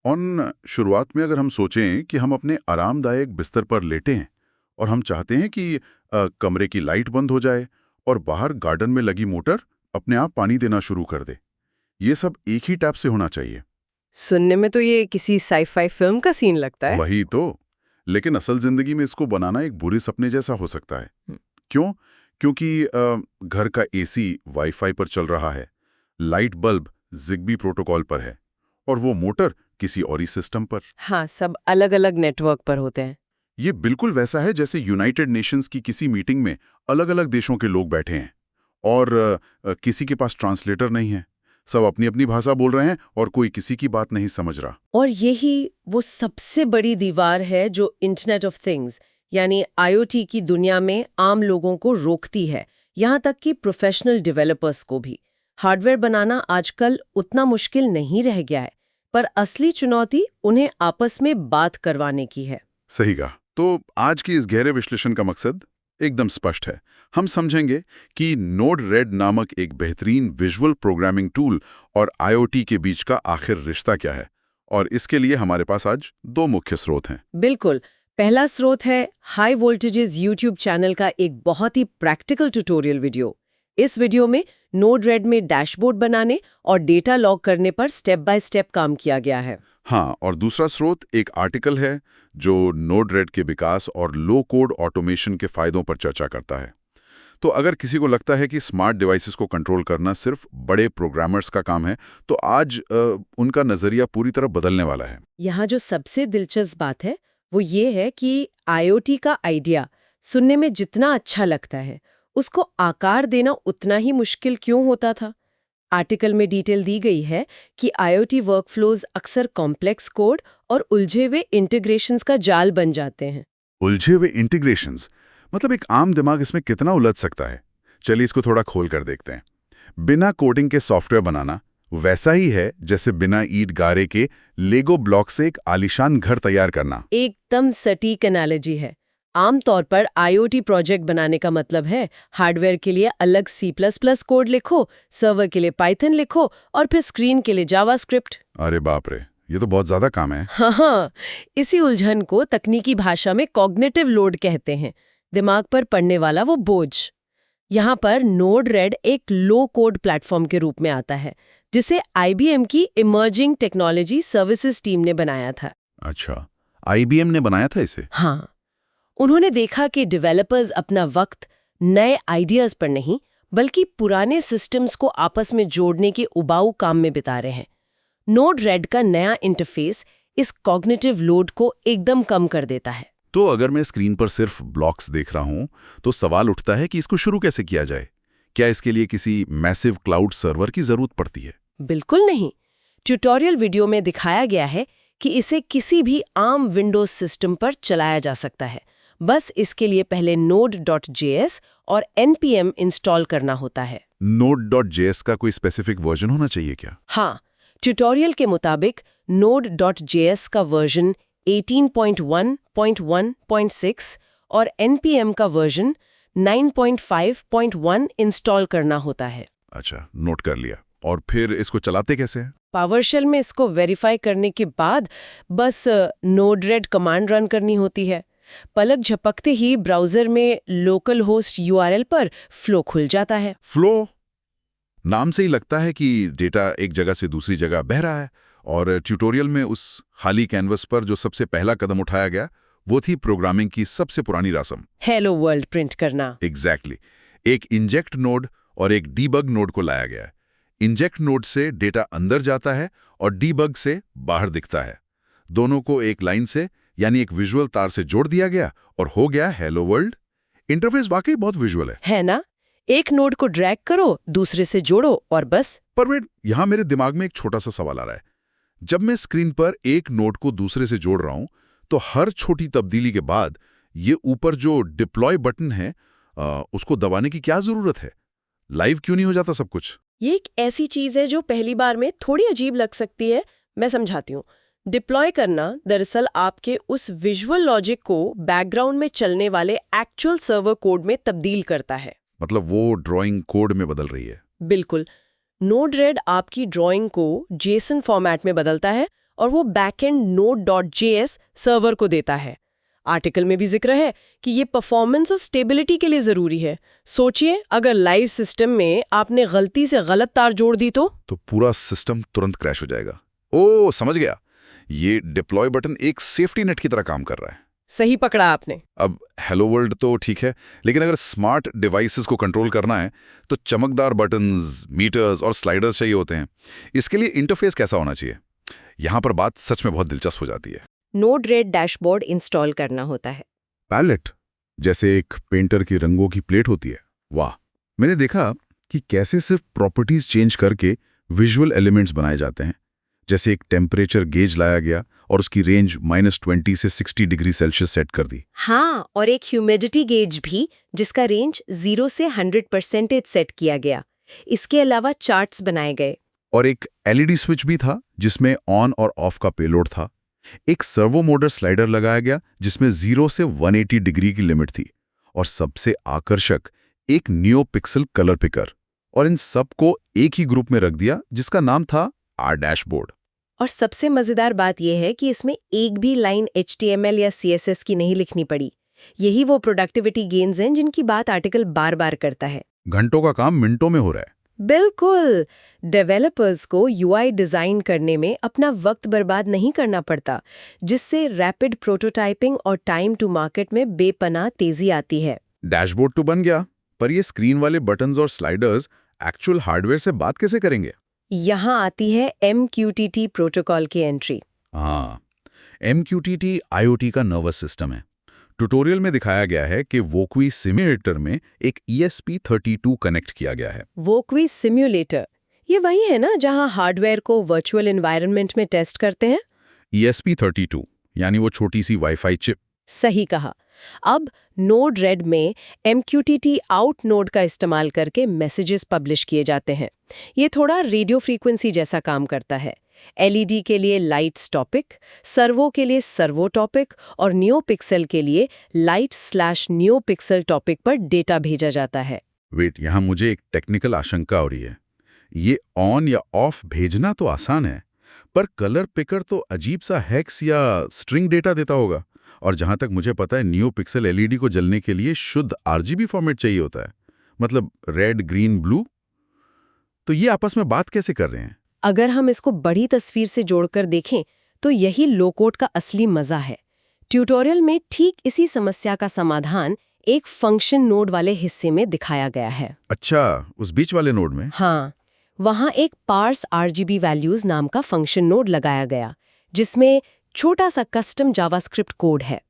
और शुरुआत में अगर हम सोचें कि हम अपने आरामदायक बिस्तर पर लेटे हैं और हम चाहते हैं कि कमरे की लाइट बंद हो जाए और बाहर गार्डन में लगी मोटर अपने आप पानी देना शुरू कर दे, ये सब एक ही टैप से होना चाहिए। सुनने में तो ये किसी साई-फाई फिल्म का सीन लगता है। वही तो। लेकिन असल जिंदगी में इसको बनाना एक बुरे सपने जैसा हो सकता है। क्यों? क्योंकि घर का एसी वाईफाई पर चल रहा है, लाइट बल्ब जिग्बी प्रोटोकॉल पर है और वो मोटर किसी और ही सिस्टम पर। हाँ, सब अलग-अलग नेटवर्क पर होते हैं। ये बिल्कुल वैसा है जैसे यूनाइटेड नेशंस की किसी मीटिंग में अलग-अलग देशों के लोग बैठे हैं और किसी के पास ट्रांसलेटर नहीं है। सब अपनी-अपनी भाषा बोल रहे हैं और कोई किसी की बात नहीं समझ रहा। और यही वो सबसे बड़ी दीवार है जो इंटरनेट ऑफ थिंग्स यानी आईओटी की दुनिया में आम लोगों को रोकती है, यहाँ तक कि प्रोफेशनल डेवलपर्स को भी। हार्डवेयर बनाना आजकल उतना मुश्किल नहीं रह गया है, पर असली चुनौती उन्हें आपस में बात करवाने की है। सही कहा। तो आज की इस गहरे विश्लेषण का मकसद एकदम स्पष्ट है। हम समझेंगे कि नोड-रेड नामक एक बेहतरीन विजुअल प्रोग्रामिंग टूल और आईओटी के बीच का आखिर रिश्ता क्या है, और इसके लिए हमारे पास आज दो मुख्य स्रोत हैं। बिल्कुल। पहला स्रोत है हाई वोल्टेजेस यूट्यूब चैनल का एक बहुत ही प्रैक्टिकल ट्यूटोरियल वीडियो। इस वीडियो में नोड-रेड में डैशबोर्ड बनाने और डेटा लॉग करने पर स्टेप बाय स्टेप काम किया गया है। हाँ, और दूसरा स्रोत एक आर्टिकल है जो नोड-रेड के विकास और लो कोड ऑटोमेशन के फायदों पर चर्चा करता है। तो अगर किसी को लगता है कि स्मार्ट डिवाइसेस को कंट्रोल करना सिर्फ बड़े प्रोग्रामर्स का काम है, तो आज उनका नजरिया पूरी तरह बदलने वाला है। यहाँ जो सबसे दिलचस्प बात है वो ये है कि आईओटी का आइडिया सुनने में जितना अच्छा लगता है, उसको आकार देना उतना ही मुश्किल क्यों होता था। आर्टिकल में डिटेल दी गई है कि आईओटी वर्कफ्लोज अक्सर कॉम्प्लेक्स कोड और उलझे हुए इंटीग्रेशंस का जाल बन जाते हैं। उलझे हुए इंटीग्रेशंस मतलब एक आम दिमाग इसमें कितना उलझ सकता है? चलिए इसको थोड़ा खोल कर देखते हैं। बिना कोडिंग के सॉफ्टवेयर बनाना वैसा ही है जैसे बिना ईंट गारे के लेगो ब्लॉक से एक आलीशान घर तैयार करना। एकदम सटीक एनालॉजी है। आमतौर पर आईओटी प्रोजेक्ट बनाने का मतलब है हार्डवेयर के लिए अलग C++ कोड लिखो, सर्वर के लिए पाइथन लिखो और फिर स्क्रीन के लिए जावास्क्रिप्ट। अरे बाप रे, ये तो बहुत ज्यादा काम है। हाँ, इसी उलझन को तकनीकी भाषा में कॉग्निटिव लोड कहते हैं, दिमाग पर पड़ने वाला वो बोझ। यहाँ पर नोड-रेड एक लो कोड प्लेटफॉर्म के रूप में आता है, जिसे IBM की इमर्जिंग टेक्नोलॉजी सर्विसेज टीम ने बनाया था। अच्छा, IBM ने बनाया था इसे? हाँ, उन्होंने देखा कि डेवलपर्स अपना वक्त नए आइडियाज पर नहीं बल्कि पुराने सिस्टम्स को आपस में जोड़ने के उबाऊ काम में बिता रहे हैं। नोड-रेड का नया इंटरफेस इस कॉग्निटिव लोड को एकदम कम कर देता है। तो अगर मैं स्क्रीन पर सिर्फ ब्लॉक्स देख रहा हूं, तो सवाल उठता है कि इसको शुरू कैसे किया जाए? क्या इसके लिए किसी मैसिव क्लाउड सर्वर की जरूरत पड़ती है? बिल्कुल नहीं। ट्यूटोरियल वीडियो में दिखाया गया है कि इसे किसी भी आम विंडोज सिस्टम पर चलाया जा सकता है। बस इसके लिए पहले node.js और npm इंस्टॉल करना होता है। node.js का कोई स्पेसिफिक वर्जन होना चाहिए क्या? हाँ, ट्यूटोरियल के मुताबिक node.js का वर्जन 18.1.1.6 और npm का वर्जन 9.5.1 इंस्टॉल करना होता है। अच्छा, नोट कर लिया। और फिर इसको चलाते कैसे हैं? पावरशेल में इसको वेरीफाई करने के बाद बस नोड-रेड कमांड रन करनी होती है। पलक झपकते ही ब्राउजर में लोकल होस्ट URL पर फ्लो खुल जाता है। फ्लो नाम से ही लगता है कि डेटा एक जगह से दूसरी जगह बह रहा है। और ट्यूटोरियल में उस खाली कैनवस पर जो सबसे पहला कदम उठाया गया वो थी प्रोग्रामिंग की सबसे पुरानी रस्म, हेलो वर्ल्ड प्रिंट करना। एग्जैक्टली। एक इंजेक्ट नोड और एक डीबग नोड को लाया गया है। इंजेक्ट नोड से डेटा अंदर जाता है और डीबग से बाहर दिखता है। दोनों को एक लाइन से यानी एक विजुअल तार से जोड़ दिया गया और हो गया हेलो वर्ल्ड। इंटरफेस वाकई बहुत विजुअल है ना? एक नोड को ड्रैग करो, दूसरे से जोड़ो और बस। पर वेट, यहां मेरे दिमाग में एक छोटा सा सवाल आ रहा है। जब मैं स्क्रीन पर एक नोड को दूसरे से जोड़ रहा हूं, तो हर छोटी तब्दीली के बाद ये ऊपर जो डिप्लॉय बटन है उसको दबाने की क्या जरूरत है? लाइव क्यों नहीं हो जाता सब कुछ? ये एक ऐसी चीज है जो पहली बार में थोड़ी अजीब लग सकती है। मैं समझाती हूँ। डिप्लॉय करना दरअसल आपके उस विजुअल लॉजिक को बैकग्राउंड में चलने वाले एक्चुअल सर्वर कोड में तब्दील करता है। मतलब वो ड्राइंग कोड में बदल रही है? बिल्कुल। नोड-रेड आपकी ड्राइंग को जेसन फॉर्मेट में बदलता है और वो बैकएंड node.js सर्वर को देता है। आर्टिकल में भी जिक्र है कि ये परफॉर्मेंस और स्टेबिलिटी के लिए जरूरी है। सोचिए अगर लाइव सिस्टम में आपने गलती से गलत तार जोड़ दी तो पूरा सिस्टम तुरंत क्रैश हो जाएगा। ओह, समझ गया। ये डिप्लॉय बटन एक सेफ्टी नेट की तरह काम कर रहा है। सही पकड़ा आपने। अब हेलो वर्ल्ड तो ठीक है, लेकिन अगर स्मार्ट डिवाइसेस को कंट्रोल करना है तो चमकदार बटन्स, मीटर्स और स्लाइडर्स चाहिए होते हैं। इसके लिए इंटरफेस कैसा होना चाहिए? यहाँ पर बात सच में बहुत दिलचस्प हो जाती है। Node-RED डैशबोर्ड इंस्टॉल करना होता है। पैलेट, जैसे एक पेंटर की रंगों की प्लेट होती है। वाह, मैंने देखा कि कैसे सिर्फ प्रॉपर्टीज चेंज करके विजुअल एलिमेंट्स बनाए जाते हैं। जैसे एक टेम्परेचर गेज लाया गया और उसकी रेंज -20 से 60 डिग्री सेल्सियस सेट कर दी। हाँ, और एक ह्यूमिडिटी गेज भी जिसका रेंज 0 से 100% सेट किया गया। इसके अलावा चार्ट्स बनाए गए। और एक एलईडी स्विच भी था जिसमें ऑन और ऑफ का पेलोड था। एक सर्वो मोटर स्लाइडर लगाया गया जिसमें 0 से 180 डिग्री की लिमिट थी। और सबसे आकर्षक एक नियो पिक्सल कलर पिकर। और इन सबको एक ही ग्रुप में रख दिया जिसका नाम था आर डैशबोर्ड। और सबसे मजेदार बात यह है कि इसमें एक भी लाइन HTML या CSS की नहीं लिखनी पड़ी। यही वो प्रोडक्टिविटी गेन्स हैं जिनकी बात आर्टिकल बार बार करता है। घंटों का काम मिनटों में हो रहा है। बिल्कुल, डेवलपर्स को UI डिजाइन करने में अपना वक्त बर्बाद नहीं करना पड़ता, जिससे रैपिड प्रोटोटाइपिंग और टाइम टू मार्केट में बेपनाह तेजी आती है। डैशबोर्ड तो बन गया, पर ये स्क्रीन वाले बटन्स और स्लाइडर्स एक्चुअल हार्डवेयर से बात कैसे करेंगे? यहाँ आती है MQTT प्रोटोकॉल की एंट्री। हाँ, MQTT IoT का नर्वस सिस्टम है। ट्यूटोरियल में दिखाया गया है कि वोक्वी सिम्युलेटर में एक ESP32 कनेक्ट किया गया है। वोक्वी सिम्युलेटर, ये वही है ना जहाँ हार्डवेयर को वर्चुअल एनवायरनमेंट में टेस्ट करते हैं? ESP32 यानी वो छोटी सी वाईफाई चिप। सही कहा। अब Node-RED में MQTT आउट नोड का इस्तेमाल करके मैसेजेस पब्लिश किए जाते हैं। ये थोड़ा रेडियो फ्रीक्वेंसी जैसा काम करता है। LED के लिए लाइट्स टॉपिक, सर्वो के लिए सर्वो टॉपिक और नियो पिक्सल के लिए लाइट/नियो पिक्सल टॉपिक पर डेटा भेजा जाता है। वेट, यहाँ मुझे एक टेक्निकल आशंका हो रही है। ये ऑन या ऑफ भेजना तो आसान है, पर कलर पिकर तो अजीब सा हेक्स या स्ट्रिंग डेटा देता होगा। और जहां तक मुझे पता है, नियो पिक्सल LED को जलने के लिए शुद्ध RGB फॉर्मेट चाहिए होता है, मतलब रेड, ग्रीन, ब्लू। तो ये आपस में बात कैसे कर रहे हैं? अगर हम इसको बड़ी तस्वीर से जोड़कर देखें तो यही लो कोड का असली मजा है। ट्यूटोरियल में ठीक इसी समस्या का समाधान एक फंक्शन नोड वाले हिस्से में दिखाया गया है। अच्छा, उस बीच वाले नोड में? हाँ, वहाँ एक पार्स RGB वैल्यूज नाम का फंक्शन नोड लगाया गया, जिसमें छोटा सा कस्टम जावास्क्रिप्ट कोड है।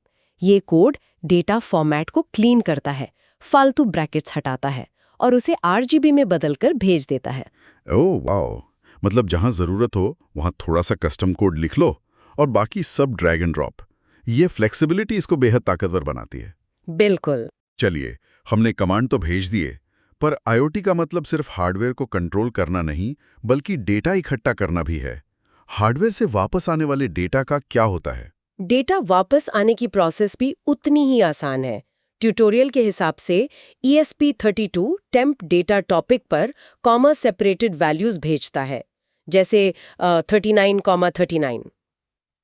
ये कोड डेटा फॉर्मेट को क्लीन करता है, फालतू ब्रैकेट्स हटाता है और उसे RGB में बदलकर भेज देता है। ओह वाओ, मतलब जहां जरूरत हो वहां थोड़ा सा कस्टम कोड लिख लो और बाकी सब ड्रैग एंड ड्रॉप। ये फ्लेक्सिबिलिटी इसको बेहद ताकतवर बनाती है। बिल्कुल। चलिए, हमने कमांड तो भेज दिए, पर IoT का मतलब सिर्फ हार्डवेयर को कंट्रोल करना नहीं, बल्कि डेटा इकट्ठा करना भी है। हार्डवेयर से वापस आने वाले डेटा का क्या होता है? डेटा वापस आने की प्रोसेस भी उतनी ही आसान है। ट्यूटोरियल के हिसाब से ESP32 टेम्प डेटा टॉपिक पर कॉमा सेपरेटेड वैल्यूज भेजता है, जैसे 39,39।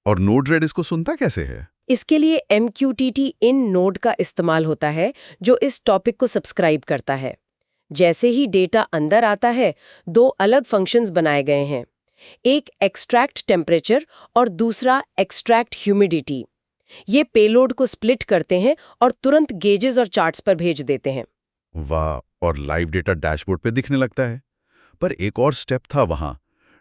और Node-RED इसको सुनता कैसे है? इसके लिए MQTT इन नोड का इस्तेमाल होता है, जो इस टॉपिक को सब्सक्राइब करता है। जैसे ही डेटा अंदर आता है, दो अलग फंक्शंस बनाए गए हैं, एक एक्सट्रैक्ट टेम्परेचर और दूसरा एक्सट्रैक्ट ह्यूमिडिटी। ये पेलोड को स्प्लिट करते हैं और तुरंत गेजेस और चार्ट्स पर भेज देते हैं। वाह, और लाइव डेटा डैशबोर्ड पे दिखने लगता है। पर एक और स्टेप था वहां।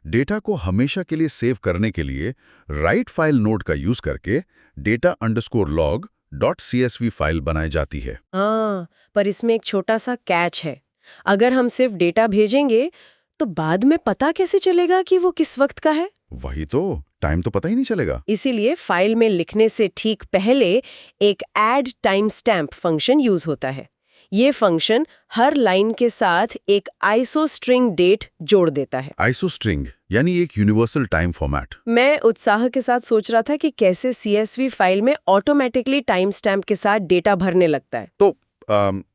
डेटा को हमेशा के लिए सेव करने के लिए राइट फाइल नोड का यूज करके data_log.csv फाइल बनाई जाती है। हाँ, पर इसमें एक छोटा सा कैच है। अगर हम सिर्फ डेटा भेजेंगे तो बाद में पता कैसे चलेगा कि वो किस वक्त का है? वही तो, टाइम तो पता ही नहीं चलेगा। इसीलिए फाइल में लिखने से ठीक पहले एक add time stamp function use होता है। ये फंक्शन हर लाइन के साथ एक आइसो स्ट्रिंग डेट जोड़ देता है। आइसो स्ट्रिंग यानी एक यूनिवर्सल टाइम फॉर्मेट। मैं उत्साह के साथ सोच रहा था कि कैसे CSV फाइल में ऑटोमेटिकली टाइम स्टैम्प के साथ डेटा भरने लगता है। तो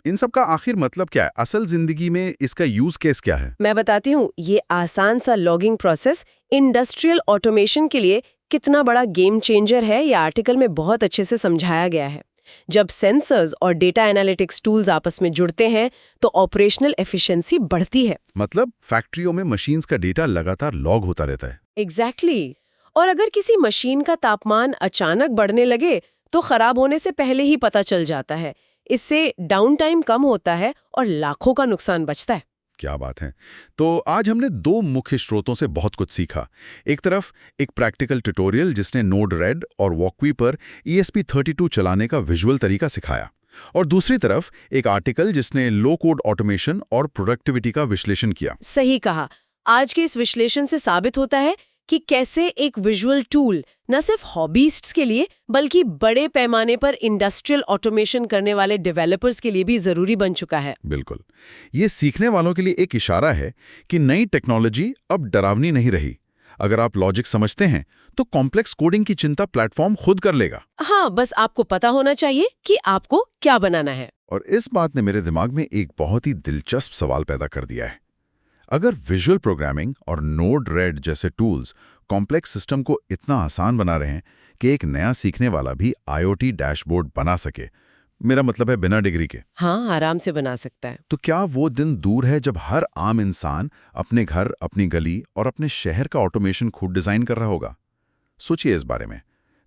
इन सब का आखिर मतलब क्या है? असल जिंदगी में इसका यूज केस क्या है? मैं बताती हूँ, ये आसान सा लॉगिंग प्रोसेस इंडस्ट्रियल ऑटोमेशन के लिए कितना बड़ा गेम चेंजर है, ये आर्टिकल में बहुत अच्छे से समझाया गया है। जब सेंसर्स और डेटा एनालिटिक्स टूल्स आपस में जुड़ते हैं तो ऑपरेशनल एफिशिएंसी बढ़ती है। मतलब फैक्ट्रियों में मशीन्स का डेटा लगातार लॉग होता रहता है। एग्जैक्टली। और अगर किसी मशीन का तापमान अचानक बढ़ने लगे तो खराब होने से पहले ही पता चल जाता है। इससे डाउन टाइम कम होता है और लाखों का नुकसान बचता है। क्या बात है। तो आज हमने दो मुख्य स्रोतों से बहुत कुछ सीखा। एक तरफ एक प्रैक्टिकल ट्यूटोरियल जिसने नोड-रेड और वॉकवी पर ESP32 चलाने का विजुअल तरीका सिखाया, और दूसरी तरफ एक आर्टिकल जिसने लो कोड ऑटोमेशन और प्रोडक्टिविटी का विश्लेषण किया। सही कहा। आज के इस विश्लेषण से साबित होता है कि कैसे एक विजुअल टूल न सिर्फ हॉबीस्ट्स के लिए बल्कि बड़े पैमाने पर इंडस्ट्रियल ऑटोमेशन करने वाले डेवलपर्स के लिए भी जरूरी बन चुका है। बिल्कुल। ये सीखने वालों के लिए एक इशारा है कि नई टेक्नोलॉजी अब डरावनी नहीं रही। अगर आप लॉजिक समझते हैं तो कॉम्प्लेक्स कोडिंग की चिंता प्लेटफॉर्म खुद कर लेगा। हाँ, बस आपको पता होना चाहिए कि आपको क्या बनाना है। और इस बात ने मेरे दिमाग में एक बहुत ही दिलचस्प सवाल पैदा कर दिया है। अगर विजुअल प्रोग्रामिंग और नोड-रेड जैसे टूल्स कॉम्प्लेक्स सिस्टम को इतना आसान बना रहे हैं कि एक नया सीखने वाला भी IoT डैशबोर्ड बना सके, मेरा मतलब है बिना डिग्री के, हाँ, आराम से बना सकता है। तो क्या वो दिन दूर है जब हर आम इंसान अपने घर, अपनी गली और अपने शहर का ऑटोमेशन खुद डिजाइन कर रहा होगा? सोचिए इस बारे में।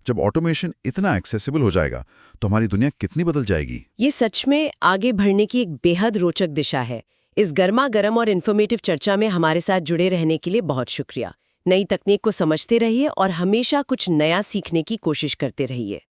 जब ऑटोमेशन इतना एक्सेसिबल हो जाएगा तो हमारी दुनिया कितनी बदल जाएगी। ये सच में आगे बढ़ने की एक बेहद रोचक दिशा है। इस गर्मा गर्म और इन्फॉर्मेटिव चर्चा में हमारे साथ जुड़े रहने के लिए बहुत शुक्रिया। नई तकनीक को समझते रहिए और हमेशा कुछ नया सीखने की कोशिश करते रहिए।